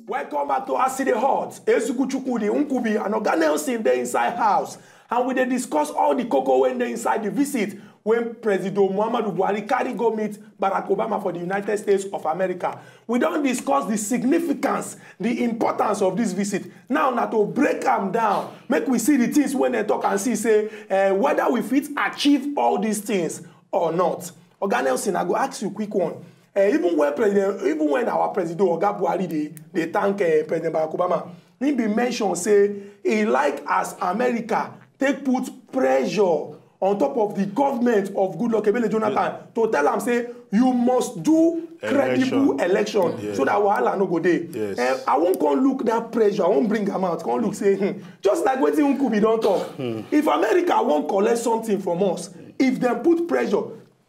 Welcome back to Aside Hot. Ezuku Chukudi, Unkubi, and Oga Nelson dey inside house. And we dey discuss all the cocoa when they inside the visit when President Muhammadu Buhari carry go meet Barack Obama for the United States of America. We don't discuss the significance, the importance of this visit. Now to break them down, make we see the things when they talk and see, say, whether we fit achieve all these things or not. Oga Nelson, I go ask you a quick one. Even when our President Oga Buhari they thank President Barack Obama, he be mentioned say he like as America take put pressure on top of the government of Goodluck Ebele Jonathan to tell them say you must do credible election so that wahala no go dey. I won't come look that pressure. I won't bring them out. Come look say just like wetin Nkubi don talk. If America won't collect something from us, if them put pressure,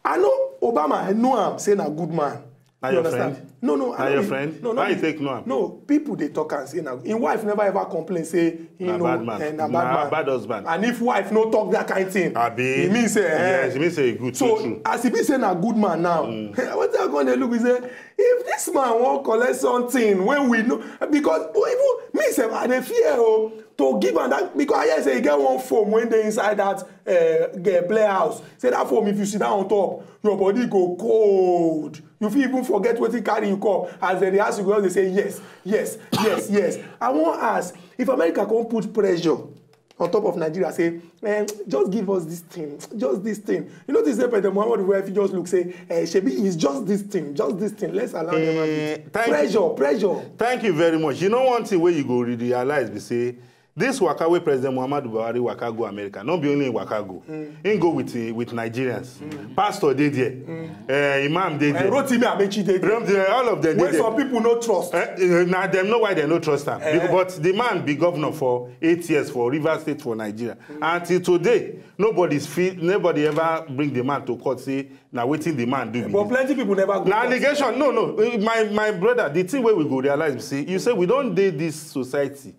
I know Obama. I know I'm saying a good man. Are you understand? Friend? No. Are your friend? No. Why you take no? No, people they talk and say now. In wife never ever complain say he know bad man. Bad husband. And if wife no talk that kind of thing, it means say yes, it means say good. So true. as he be saying a good man now, what they are going to look is say if this man won't collect something when we know because even me say I dey fear to give am that because I hear say you get one foam when they inside that play house. Say that foam if you sit down on top, your body go cold. You feel even forget what he carry you come. As they ask you, go they say yes. I want to ask if America can't put pressure on top of Nigeria, say, just give us this thing, just this thing. You know this President Muhammadu Buhari, if you just look, say, Shebi is just this thing. Let's allow them pressure. Thank you very much. You know one thing where you go realize, we say, this waka wey President Muhammadu Buhari waka go America, not be only waka go. He go with Nigerians. Pastor dey there, Imam dey there. Rotimi Amechi dey there. All of them dey there. When some people no trust. Now them know why they no trust him. But the man be governor for 8 years for Rivers State for Nigeria. Until today, nobody ever bring the man to court say, now wetin the man do. But plenty people never go. Now allegation, no. My brother, the thing where we go realize, you say we don't date this society.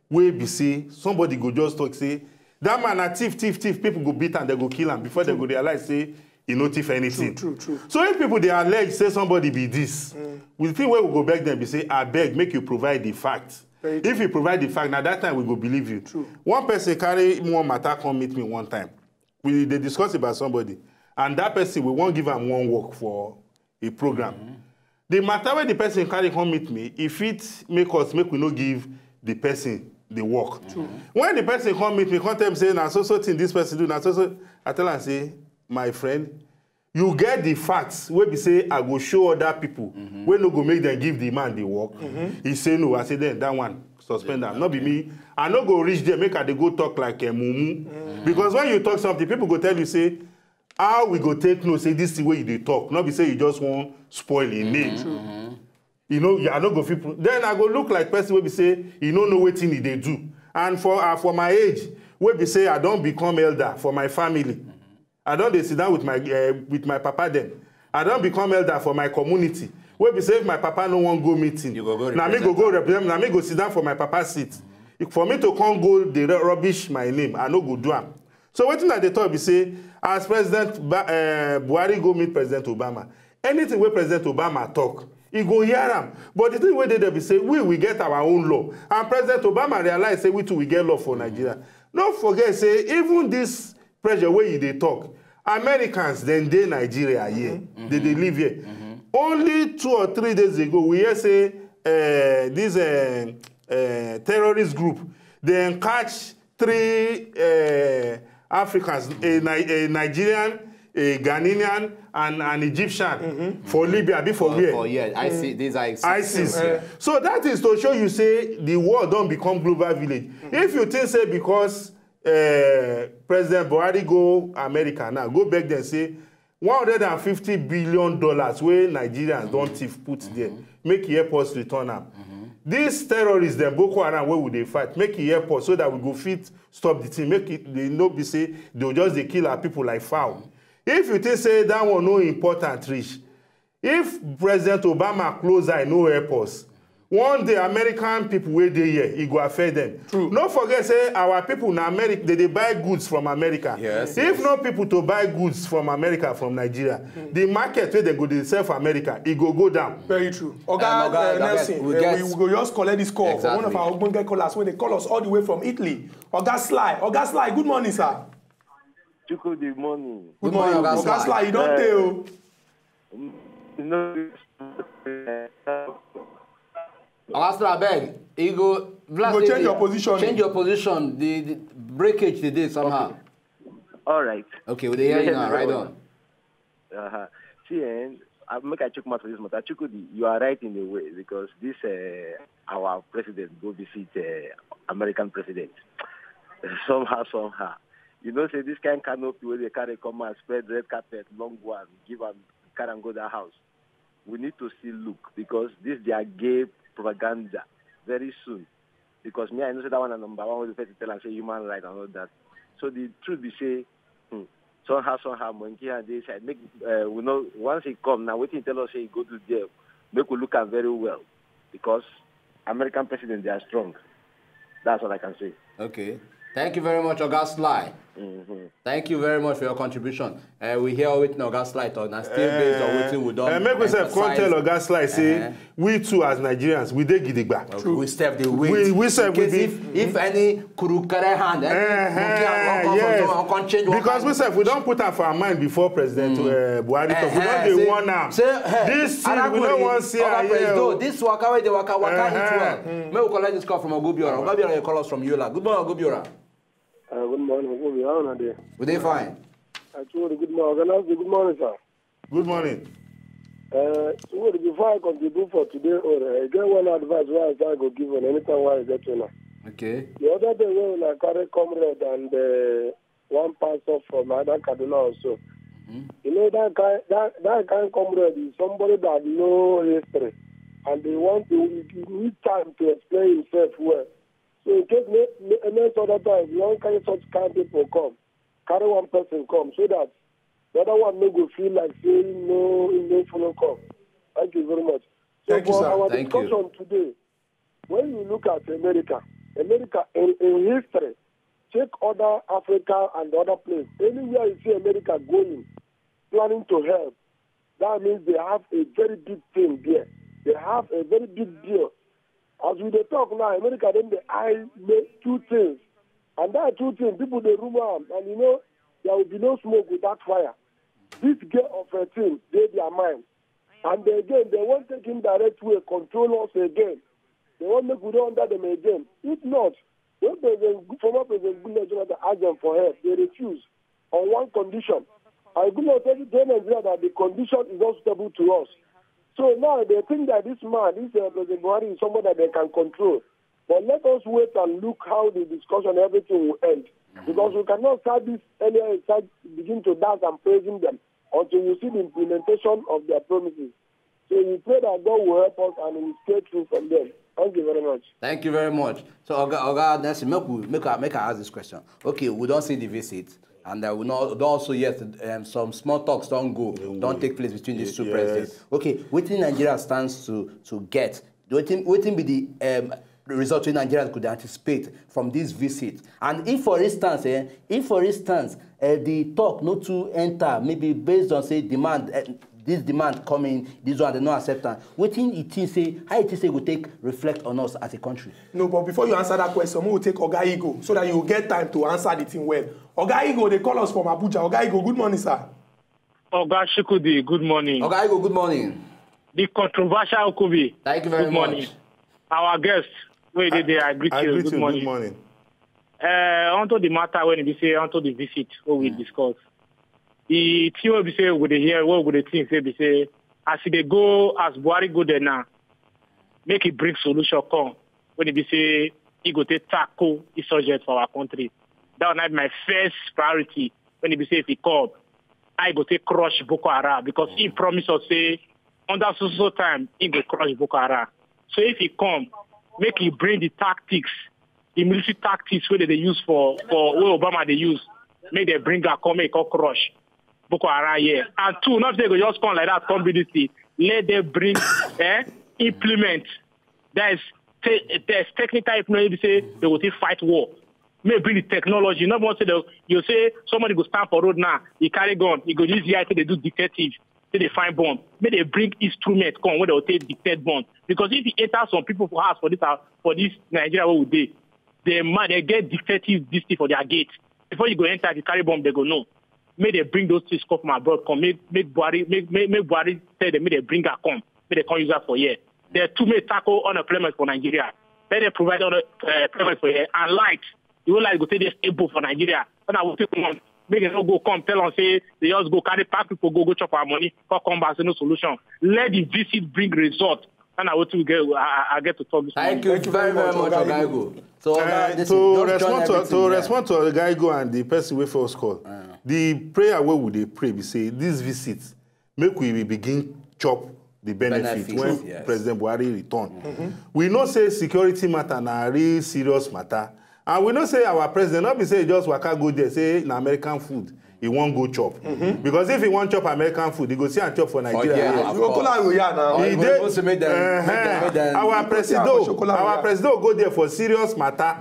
Where be say somebody go just talk say that man a thief people go beat and they go kill him before they go realize say he no thief anything. True. So if people they allege say somebody be this, we think where we go back then be say I beg make you provide the facts. If you provide the fact, now that time we go believe you. True. One person carry one matter come meet me one time. They discuss about somebody and that person we won't give him one work for a program. The matter where the person carry come meet me, if it make we no give the person the work. When the person come meet me, come tell me say, "Na so thing this person do." Na so I tell am say, "My friend, you get the facts. Where be say I go show other people. When no go make them give the man the work." He say no. I say then that one suspend am. Not be me. I no go reach there. Make they go talk like a mumu. Because when you talk something, people go tell you say, "How we go take no say this is the way they talk." Not be say you just want spoil in name. You know, I don't go people. Then I go look like person where be say, you don't know what thing they do. And for my age, where be say I don't become elder for my family. I don't sit down with my papa then. I don't become elder for my community. Where be say if my papa no one go meeting. Now me go represent. Now me go sit down for my papa's seat. For me to come go they rubbish my name, I no go do am. So what thing I they talk be say as President Buhari go meet President Obama. Anything where President Obama talk. He go hear them. But the thing where they be say, we get our own law. And President Obama realize say we too we get law for Nigeria. Don't forget, say, even this pressure where they talk, Americans then they Nigeria here. They live here. Only 2 or 3 days ago, we hear say this terrorist group, they catch 3 Africans, a Nigerian, a Ghanaian, and an Egyptian for Libya before where? Oh yeah, these are ISIS. So that is to show you say the world don't become global village. If you think say because President Buhari go America now, go back there and say $150 billion where Nigerians don't thief put there, make airports return them. These terrorists, them Boko Haram, where would they fight? Make it airport so that we go fit stop the thing. Make it they no be say they'll just they kill our people like foul. If you think say that one no important reach, if President Obama close no airports, One day American people wey dey here, e go affect them. True. No forget say our people in America, they buy goods from America. Yes, if no people to buy goods from America, from Nigeria, the market where they go dey sell for America, it go down. Very true. Oga Nelson, we go just collect this call from one of our Ogbonge callers when they call us all the way from Italy. Oga Sly, good morning, sir. Good morning. Good morning, Oga Sly. You don't tell. No. Oga beg, you go change your position. Change your position. The breakage today somehow. All right. Okay, we'll hear you now. Right on. See, I make I check my for this matter. Chukudi, you are right in a way because this our president go visit American president. Somehow. You know, say this kind of canopy where they carry come and spread red carpet, long one, give them carry and go to the house. We need to still look because this their gay propaganda very soon. Because me, I know that one and number one was the first to tell and say human rights and all that. So the truth be say, somehow, monkey and this side make we know once he come now, waiting tell us say he go to jail, make we look at very well because American president they are strong. That's what I can say. Okay. Thank you very much, Oga Sly. Thank you very much for your contribution. We hear what Oga Sly talk, and still based on what we done. Make myself come tell Oga Sly say we too as Nigerians we dey gidigba. We step the weight. We step with if any kurukere hand, change because we said we don't put am for our mind before President Buhari talk. We don't dey warn am. This thing we don't want see here. This waka wey dey waka eat well. May we collect this call from Ogobiora. Ogobiora, you call us from Yola. Good morning, Ogobiora. Good morning. How are you? We dey fine. Actually, good morning. Good morning, sir. Good morning. Before I contribute for today, I get one advice where I go give on anytime where I get to now. Okay. The other day when I carry comrade and one pastor from other Kaduna also. You know that kind of comrade is somebody that know history and they want to need time to explain himself well. So in case next other time, you don't carry such kind of people come, carry one person come, so that the other one may go feel like saying no follow come. Thank you very much. So Thank you, sir. Our Thank discussion today, when you look at America in history, check other Africa and other places. Anywhere you see America going, planning to help, that means they have a very big thing there. They have a very big deal. As we talk now, America then they make two things. And that two things, people they rumor, and you know, there will be no smoke without fire. This girl of a thing, they their mind. And they won't take him direct way, control us again. They won't make we don't under them again. If not, when former President Goodluck Jonathan asked them for help, they refuse on one condition. And Goodluck said to Nigeria that the condition is not suitable to us. So now they think that this man, President Buhari, is someone that they can control. But let us wait and look how the discussion, everything will end. Because we cannot start this earlier, begin to dance and praising them until we see the implementation of their promises. So we pray that God will help us and we will stay true from them. Thank you very much. Thank you very much. So, Oga Nelson, make I ask this question. Okay, we don't see the visit. And we don't also yet some small talks don't take place between these two presidents. Okay, what in Nigeria stands to get? What be the result in Nigeria could anticipate from this visit? And if for instance, the talk not to enter, maybe based on say demand, this demand coming, this one they not accept. Waiting it say how it say will take reflect on us as a country. No, but before you answer that question, we will take Oga Igo so that you will get time to answer the thing well. Oga Igo, they call us from Abuja. Oga Igo, good morning, sir. Oga Shukudi, good morning. Oga Igo, good morning. The controversial Okubi. Thank you very good much. Morning. Our guest, wait there, I greet you. Good morning. Good morning. Onto the matter when we say onto the visit, what we discuss. The thing we say with the hear, what would the thing say? We say as they go, as Buhari go there now, make it bring solution come. When it be say he go to tackle the subject for our country. That would be my first priority. When it be say if he come, I go to crush Boko Haram because he promised us say under so time he go crush Boko Haram. So if he come, make he bring the tactics, the military tactics where they use for where Obama they use, make they bring a come make crush Boko Haram here. And two, not they go just come like that, come be this thing. Let them bring implement there's technical if maybe say they will take fight war. Maybe the technology. Not want to say you say somebody go stand for road now, he carry gun, he go use the IT, they do detective, they find bomb. Maybe they bring instrument come where they will take detect bomb. Because if you enter some people for house for this Nigeria where we they get detective this thing for their gate. Before you go enter, if you carry bomb, they go no. May they bring those things come from abroad, come make Buhari tell them, may they bring her come, may they come use her for here. There are two may tackle unemployment for Nigeria. May they provide unemployment for here and light. You will like go take this able for Nigeria. And I will take one. Make them not go come tell us say they just go carry pack people go chop our money, come back, no solution. Let the visit bring result. And I will I get to talk this Thank you very much, Ogaigo. So to respond to Ogaigo and the person we first call, the prayer where would they pray? We say this visit make we begin chop the benefit when yes. President Buhari return. We know say security matter na real serious matter. And we don't say our president, not be say just waka go there, say na American food, he won't go chop. Because if he won't chop American food, he go see and chop for Nigeria. Our president go there for serious matter.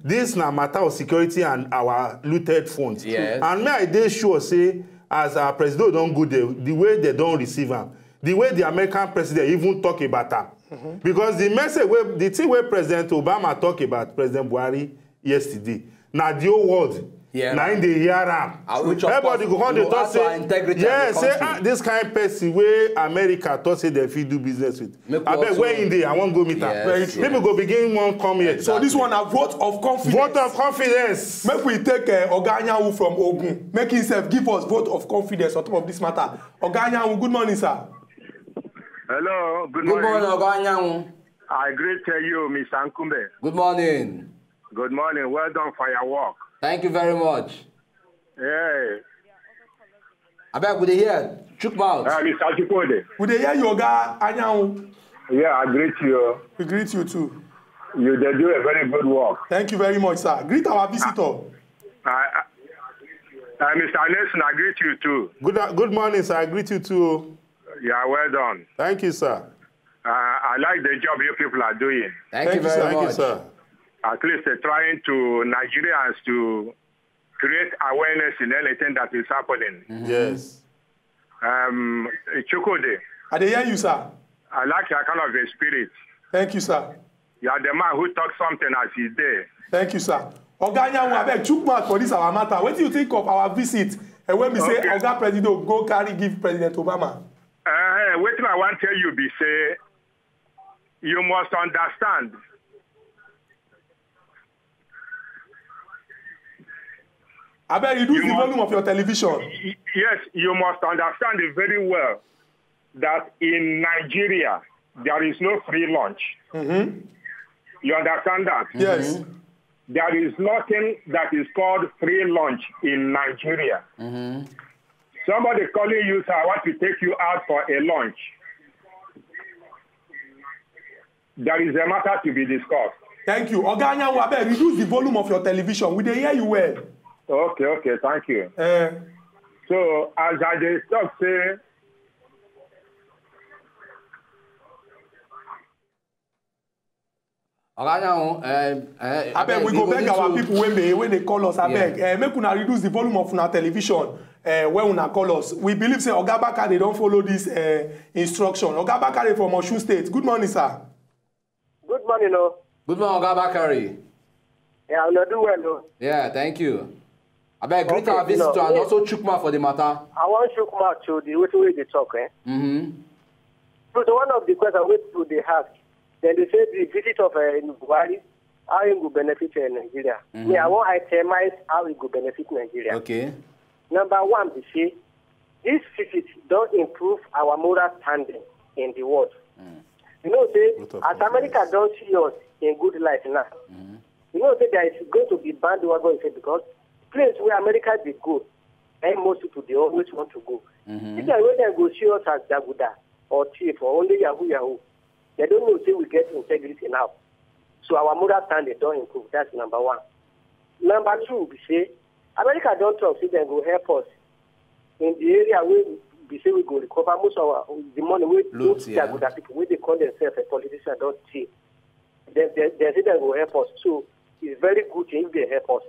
This na matter of security and our looted funds. Yes. And me I dey sure say, as our president don't go there, the way they don't receive him, the way the American president even talk about him. Because the message, the thing where President Obama talk about President Buhari yesterday, now the whole world, now in the year everybody go on the talk say, yeah, say this kind of person where America thought say they fit do business with. I bet where in there, I won't go meet her. People go begin one come here. Exactly. So this one a vote of confidence. Vote of confidence. Make we take Oga Anyanwu from Ogun. Make himself give us vote of confidence on top of this matter. Oga Anyanwu, good morning, sir. Hello, good morning. Good morning, Oga Anyanwu. I greet you, Mr. Nkumbe. Good morning. Good morning. Well done for your work. Thank you very much. Yeah. I bet we hear Chukmouth. Mr. Chukode. Would they hear you, Oga Anyanwu? Yeah, I greet you. We greet you too. You they do a very good work. Thank you very much, sir. Greet our visitor. Mr. Nelson, I greet you too. Good morning, sir. I greet you too. Yeah, well done. Thank you, sir. I like the job you people are doing. Thank you very much. Thank you, sir. At least they're trying to Nigerians to create awareness in anything that is happening. Yes. Chukode. I hear you, sir. I like your kind of a spirit. Thank you, sir. You are the man who talks something as he's there. Thank you, sir. Oga Anyanwu, I beg Chukmouth for this our matter. What do you think of our visit? And when we say Oga President go carry give President Obama? What I want to tell you be say, you must understand. I beg reduce the volume of your television. Yes, you must understand it very well that in Nigeria, there is no free lunch. You understand that? Yes. There is nothing that is called free lunch in Nigeria. Somebody calling you, sir, I want to take you out for a lunch. There is a matter to be discussed. Thank you. Oga Anyanwu, I beg reduce the volume of your television. We dey hear you well. Okay, thank you. So, as I just say, I beg we go beg our people when they call us. I beg make una reduce the volume of una television when una call us. We believe say Oga Bakare they don't follow this instruction. Oga Bakare from Osun State. Good morning, sir. Good morning, no. Good morning, Oga Bakare. Yeah, I'm not doing well, no. Yeah, thank you. I beg greet our visitor and also Chukma for the matter. I want Chukma to the way they talk, So one of the questions which they ask, then they say the visit of Buhari, how it will benefit Nigeria. I want to itemize how it will benefit Nigeria. Okay. Number one, they say this visit does improve our moral standing in the world. You know, say, as America don't see us in good light now, you know, say there is going to be bandwagon effect because place where America they go, and most people they always want to go. If they when they go see us as Jaguda or Chief or only Yahoo, they don't know say we get integrity now. So our moral standing don't improve. That's number one. Number two, we say America don't talk, say they go help us in the area where we say we go recover most of the money we Jaguda people where they call themselves a politician don't see. they say they will help us. So it's very good if they help us.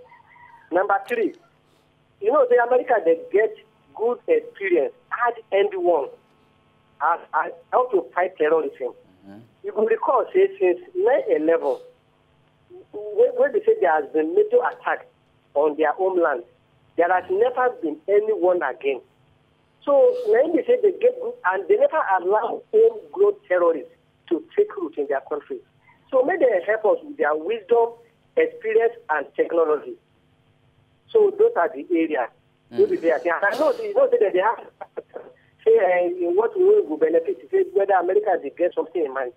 Number 3, you know, the America, they get good experience at anyone how to fight terrorism. You can recall, say, since 9/11, when they say there has been major attack on their homeland, there has never been anyone again. So when they say they get good, and they never allow homegrown terrorists to take root in their country. So may they help us with their wisdom, experience, and technology. So those are the areas. I know that they have say in what way will benefit, say whether America they get something in mind.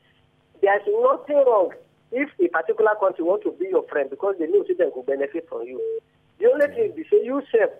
There's nothing wrong if a particular country wants to be your friend because they know that they will benefit from you. The only thing is say you self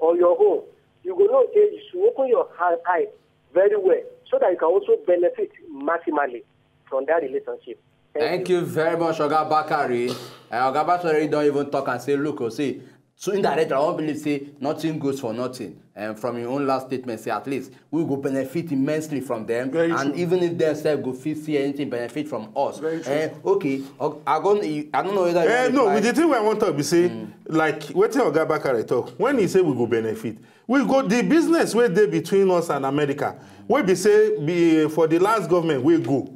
on your own, you will know you should open your eye very well so that you can also benefit maximally from that relationship. Thank you very much, Oga Bakari. Oga Bakari don't even talk and say, look, see, so indirectly, I won't believe say nothing goes for nothing. And from your own last statement, say at least we will benefit immensely from them. Very and true. even if they say go see anything benefit from us. Very true. Okay, I don't know whether no, with the thing I want to be say, like what Oga Bakari talk, when he say we go benefit, we go the business where they between us and America. We be say for the last government we go.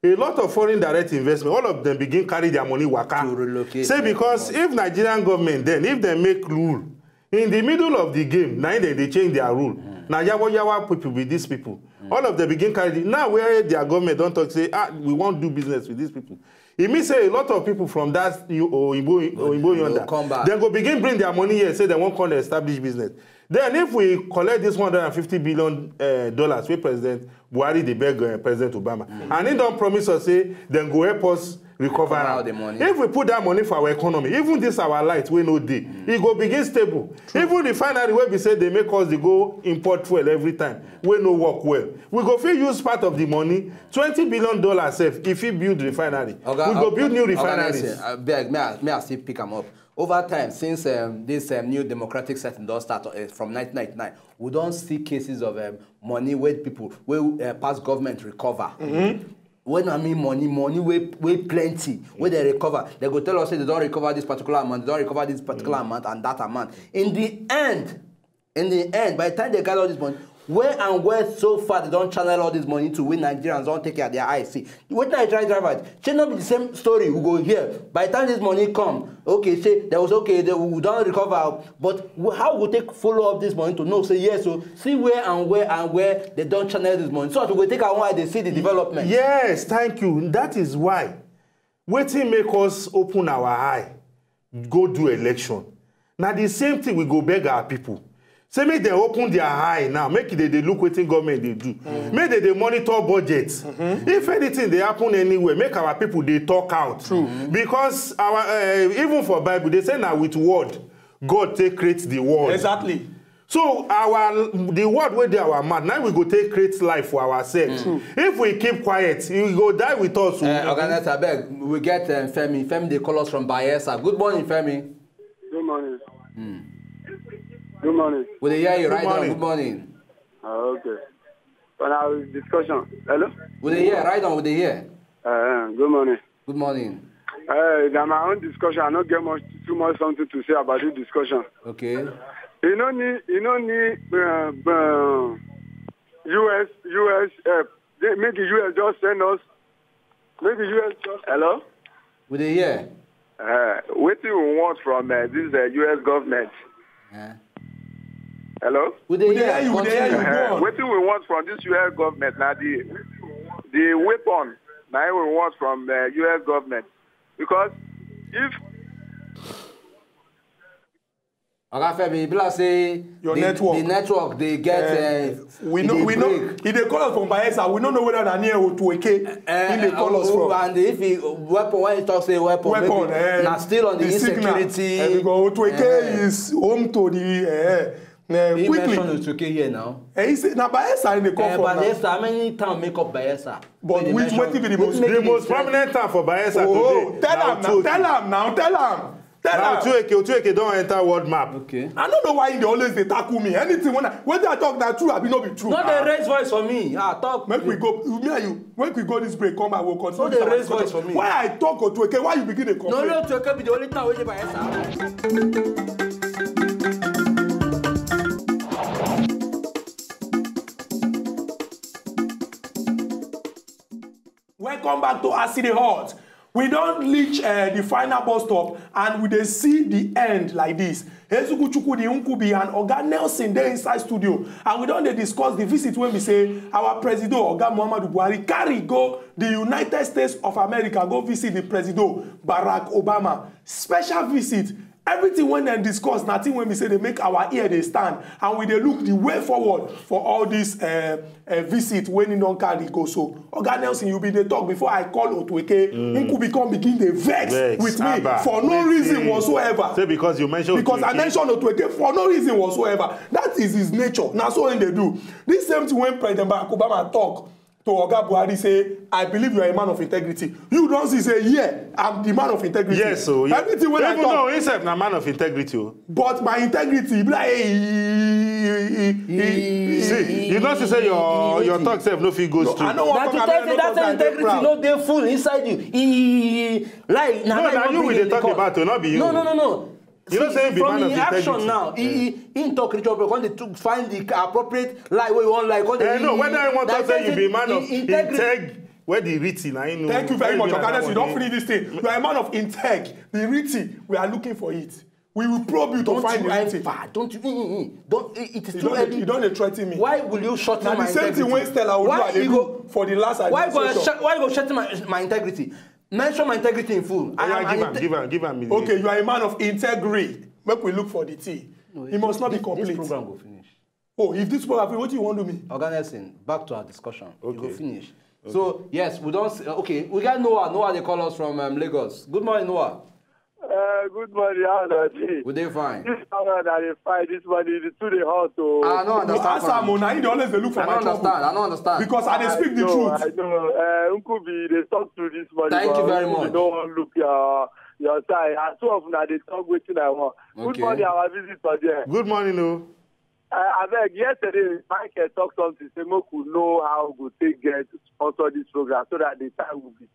A lot of foreign direct investment, all of them begin carry their money waka. To relocate. Say because if Nigerian government then, if they make rule, in the middle of the game, now they change their rule. Now yawa people with these people. All of them begin carry. Now where their government don't talk, say, we won't do business with these people. It means say a lot of people from that Oyinbo yonder, they go begin bring their money here, say they won't come to establish business. Then if we collect this $150 billion, we President Buhari they beg President Obama, and he don't promise us say then go help us recover the money. If we put that money for our economy, even this our light we no day, it go begin stable. True. Even the refinery where we say they make us they go import fuel every time, we no work well. We go fit use part of the money, $20 billion safe if we build refinery. Okay, we go build new refineries. May I still pick them up? Over time, since this new democratic setting does start from 1999, we don't see cases of money where people, where past government recover. When I mean money way plenty, where they recover, they go tell us say they don't recover this particular amount, they don't recover this particular amount and that amount. In the end, by the time they gather all this money, where so far they don't channel all this money to win Nigerians don't take care of their eyes. See, what Nigerian drivers, should not be the same story. We go here. By the time this money come, okay, say there was okay, we don't recover, but how we take follow up this money to know say yes, so see where they don't channel this money. So we go take our why they see the development. Yes, thank you. That is why waiting make us open our eye, go do election. Now the same thing we go beg our people. Say make they open their eye now, make they look wetin government they do. Make they monitor budgets. If anything they happen anywhere, make our people they talk out. Because our even for Bible they say now with word, God take create the world. Exactly. So the word where they our mouth, now we go take create life for ourselves. If we keep quiet, you go die with us. Organizer beg, we get Femi. Femi they call us from Bayelsa. Good morning, Femi. Good morning. Good morning. Will they hear you right now? Good morning. Okay. When I was discussion. Hello? Will they hear? Right on, will they hear? Good morning. Good morning. That's my own discussion. I don't get too much something to say about this discussion. Okay. You don't need US make the US just send us. Make the US just. Hello? Will they hear? What do you want from this US government? Hello? Will they hear? What do we want from this US government? Now the weapon now we want from the US government. Because if Femi, people say your network. The network they get we know if they call us from Bayelsa, we don't know whether they're near Otueke. They call us from. And if weapon, when you talk say weapon now still on the insecurity. Because Otueke is home to the he quickly. mentioned Otueke here now. He said now Bayelsa in the call for Bayelsa, how many towns make up Bayelsa? But which what be the most prominent town for Bayelsa today? Tell him now. Now, Otueke don't enter world map. Okay. I don't know why they always they tackle me. Anything when I talk that true, I be not be true. Not the raise voice for me. Talk. Make we go. Me and you. When we go this break, come back. We'll continue. Not the raise voice for me. Why I talk Otueke? Why you begin to complain? No, Otueke be the only time waiting by yourself. Welcome back to Aside Hot. We don't reach the final bus stop and we dey see the end like this. Ezuku Chukwudi Nkubi and Oga Nelson dey inside studio and we don dey discuss the visit when we say our president Oga Muhammadu Buhari carry go the United States of America go visit the president Barack Obama. Special visit. Everything when they discuss, nothing when we say they make our ear they stand and we they look the way forward for all this visit when you don't carry go. So Oga Nelson, you be the talk before I call Otueke. Nkubi come begin the vex with me for no reason whatsoever. Say because you mentioned because I mentioned Otueke for no reason whatsoever. That is his nature. Now so when they do this same thing when President Barack Obama talk to Oga Buhari say, I believe you are a man of integrity. You don't see say, yeah, I'm the man of integrity. Yes, so yeah. Everything when I talk. No, himself na man of integrity. But my integrity, be like, see, you don't say your talk self no fit go straight. I know what that integrity no dey full inside you. Like now you will talk about to not be you. No. You don't say be man of integrity. Action now. He talk rich up to find the appropriate lie where you want like. No, whether I want to say you be man of integrity. Where the written, I know. Thank you very much, Oga. You don't finish this thing. You are a man of integ. The written, we are looking for it. We will probe you to find the written. Don't you? Don't. It is too early. You don't threaten me. Why will you shut down my integrity? The same thing when Stella would do for the last administration. Why you go shut my integrity? Mention my integrity in full. Give him. Okay, you are a man of integrity. Make we look for the T. It must not be complete. This program will finish. Oh, if this program, what do you want to do me? Oga Nelson, back to our discussion. Okay. You will finish. Okay. So, yes, we don't... Okay, we got Noah. Noah, they call us from Lagos. Good morning, Noah. Good morning, how are you? We doing fine. This summer that they fight this morning, the two they hot. So I don't understand. They always look for my trouble. I don't understand. Because I speak the truth. I know. Nkubi, they talk to this morning. Thank you very much. You don't look your side. And two of them, they talk with you now. Good morning, our visitor there. Good morning, no. I beg, yesterday, Mike talked something, say, Moku know how we take get to sponsor this program so that the time will be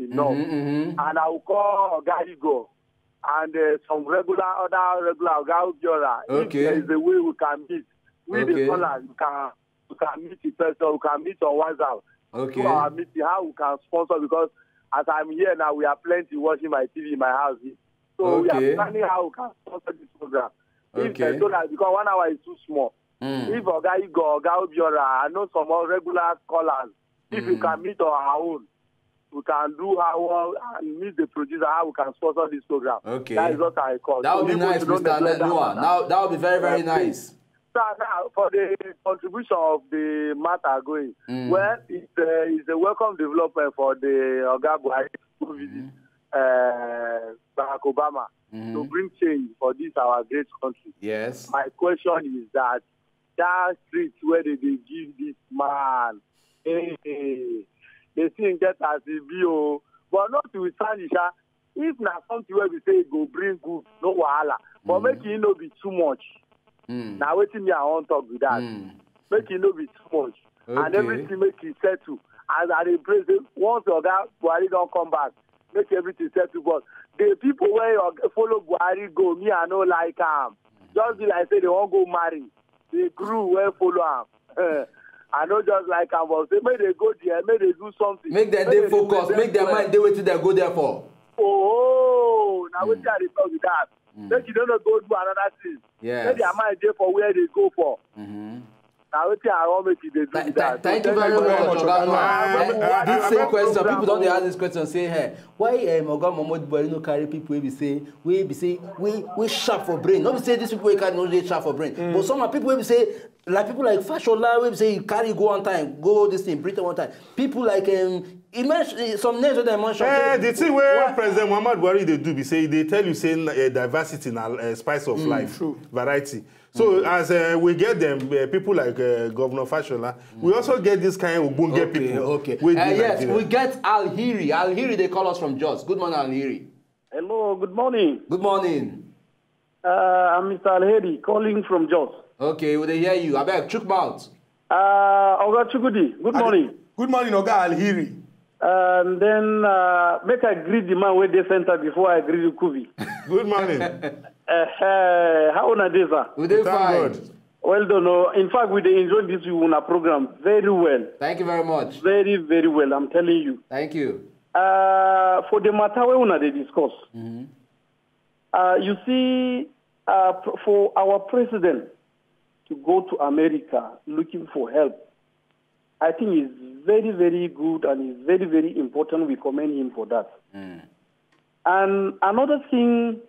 enough. And I will call Garigo and some other regular Gaujora. Okay. If there is a way we can meet. The scholars, we can meet in person, we can meet on WhatsApp. Okay. To our meeting, how we can sponsor, because as I'm here now, we are plenty watching my TV in my house. So we are planning how we can sponsor this program. Okay. So that because 1 hour is too small. If Oga Igor, Oga Obiora, I know some more regular callers. If you can meet on our own, we can do how and meet the producer how we can sponsor this program. Okay. That is what I call. That would be nice, Mr. Noah. Now that would be very, very nice. So now for the contribution of the matter going, well, it's a welcome development for the Oga Buhari to visit Barack Obama. To bring change for this our great country. Yes. My question is that street where they give this man, they think that as a BO, but not to withstand Isha. If not something where we say go bring good, no wahala, but make it not be too much. Now waiting me I want to talk with that. Make it not be too much, and everything make it settle. As I praise once Oga Buhari don't come back, make everything settle. But the people where follow Buhari go, me I no like him. Just be like say they won't go marry. The crew where follow him. I know just like him, but say may they go there, may they do something. Make them they focus, make their mind they wait till they go there for. Oh, now we try to talk with that. Make you don't go do another thing. Yes. Make their mind there for where they go for. Now we I won't make it they do that. Thank you very much. This same question, people don't ask this question, say, hey, why Oga Muhammadu Buhari no carry people we sharp for brain? Not be say these people we carry no sharp for brain. But some people we say, like people like Fashola, we say you carry go one time, go this thing, Britain one time. People like some names that I mentioned. The thing where President Muhammadu Buhari they do be say they tell you say diversity in spice of life, variety. So as we get them people like Governor Fashola, we also get this kind of people. Okay. Yes, we get Al-Hiri. Al-Hiri, they call us from Jos. Good morning, Al-Hiri. Hello, good morning. Good morning. I'm Mr. Alheri calling from Jos. Okay, we hear you. I beg, chook mouth. Oga Chukudi, good morning. Good morning, Oga Alhiri. And then make I greet the man where they center before I greet you, Kubi. Good morning. How on a day, sir? We did fine. God. Well done. In fact, we enjoyed this Una program very well. Thank you very much. Very, very well, I'm telling you. Thank you. For the matter we Una they discuss, you see, for our president to go to America looking for help, I think it's very, very good and it's very, very important. We commend him for that. And another thing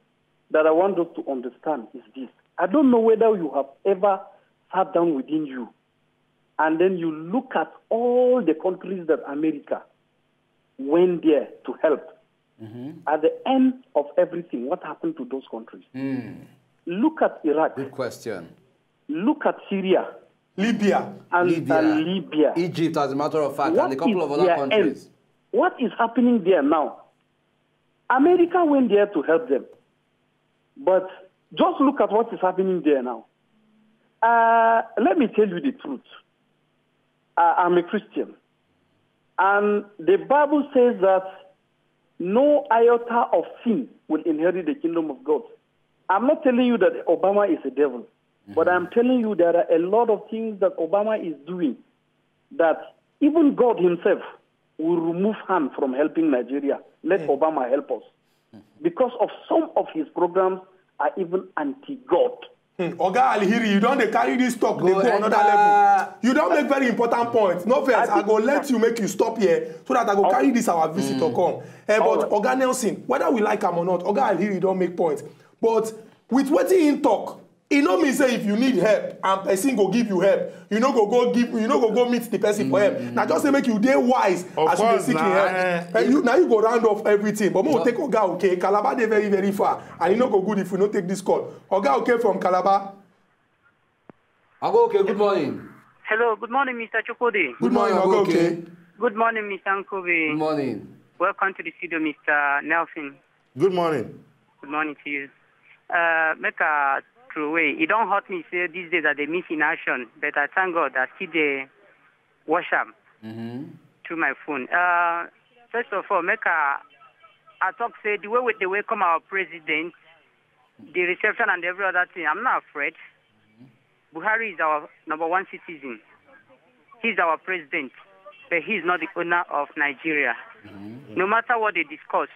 that I want us to understand is this. I don't know whether you have ever sat down within you and then you look at all the countries that America went there to help. At the end of everything, what happened to those countries? Look at Iraq. Good question. Look at Syria. Libya. And Libya. Egypt, as a matter of fact, What and a couple is of other their countries. end? What is happening there now? America went there to help them. But just look at what is happening there now. Let me tell you the truth. I'm a Christian. And the Bible says that no iota of sin will inherit the kingdom of God. I'm not telling you that Obama is a devil. But I'm telling you there are a lot of things that Obama is doing that even God himself will remove hand from helping Nigeria. Let Obama help us. Because of some of his programs are even anti-God. Oga Alhiri, you don't carry this talk, they go another level. You don't make very important points. No first, I go let you make you stop here so that I go carry this our visitor come. But Oga Nelson, whether we like him or not, Oga Alhiri don't make points. But with what he talk, it no mean say if you need help and person go give you help, you no go meet the person for help. Now just say make you dey wise as you dey seeking help. Now you go round off everything. But we take Oga okay. Calabar dey very very far, and you no go good if we no take this call. Oga okay from Calabar. Oga okay, good morning. Hello, good morning, Mr. Chukudi. Good morning, Oga okay. Good morning, Mr. Nkobi. Good morning. Welcome to the studio, Mr. Nelson. Good morning. Good morning to you. Make a true way. It don't hurt me say these days that they miss in action, but I thank God that still they wash them through my phone. First of all, I talk say the way they welcome our president, the reception and every other thing. I'm not afraid. Buhari is our #1 citizen. He's our president, but he's not the owner of Nigeria. No matter what they discuss,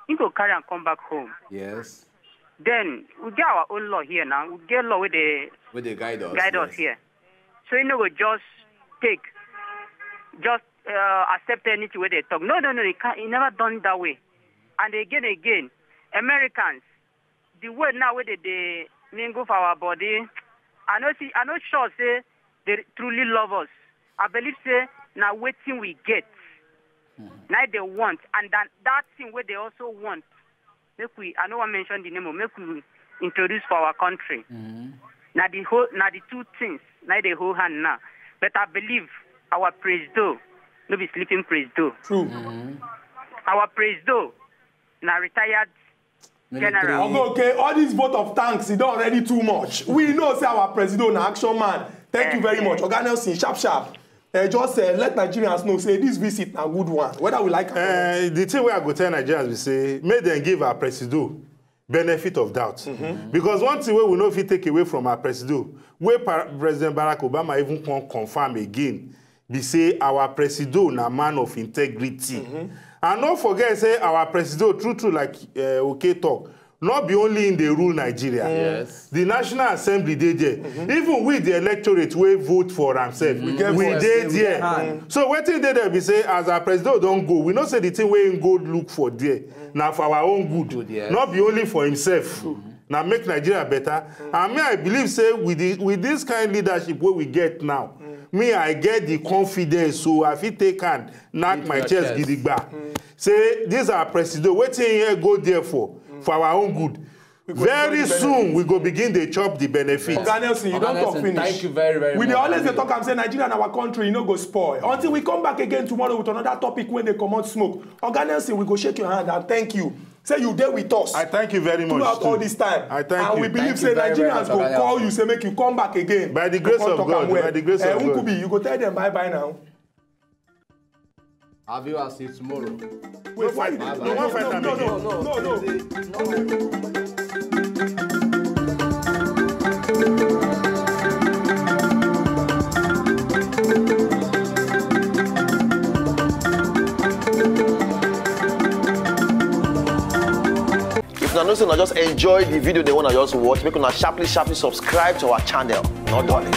he will carry and come back home. Yes. Then we get our own law here now. We get law where they guide us here. So you know we just accept anything where they talk. No, he never done it that way. And again, Americans, the way now where they mingle for our body, I know sure say they truly love us. I believe say now waiting we get. Now they want, and that thing where they also want. I don't want to mention the name of make we introduce for our country. Now the two things, now the whole hand now. But I believe our president, no be sleeping president. True. Our president, now retired general. Okay, all this vote of thanks, it don't already too much. We know say our president, an action man. Thank you very much. Oga Nelson, sharp. Just let Nigerians know, say this visit a good one, whether we like it or not. The thing where I go tell Nigerians, we say, make them give our president benefit of doubt. Because one thing we know if we take away from our president, where President Barack Obama even confirm again, we say our president a man of integrity. And don't forget, say our president, true, like okay talk, not be only in the rule Nigeria. Yes. The National Assembly did there. Even with the electorate, we vote for ourselves. We did there. So what thing they be say, as our president don't go, we not say the thing we in go look for there. Now for our own good. Yes. Not be only for himself. Now make Nigeria better. And I believe say with this kind of leadership where we get now, I get the confidence, so if he take hand, knock my chest, gidigba. Say, this our president, waiting here, go there for our own good. Very soon, we go begin to chop the benefit. Oga Nelson, you don't talk finish. Thank you very, very much. We always talk and say Nigeria and our country, you know, go spoil. Until we come back again tomorrow with another topic when they come out smoke. Oga Nelson, we go shake your hand and thank you say you there with us. I thank you very much. Throughout all this time. I thank and you. we believe Thank say you very, very Nigerians much, go Oga call Nelson. you, say make you come back again. By the grace Come of talk God, am well. by the grace of God. Nkubi, you go tell them bye-bye now. Have you see you tomorrow? Wait, why? No, one fight am again. No. If una know say una just enjoy the video they wanna just watch, make una sharply subscribe to our channel. Not darling.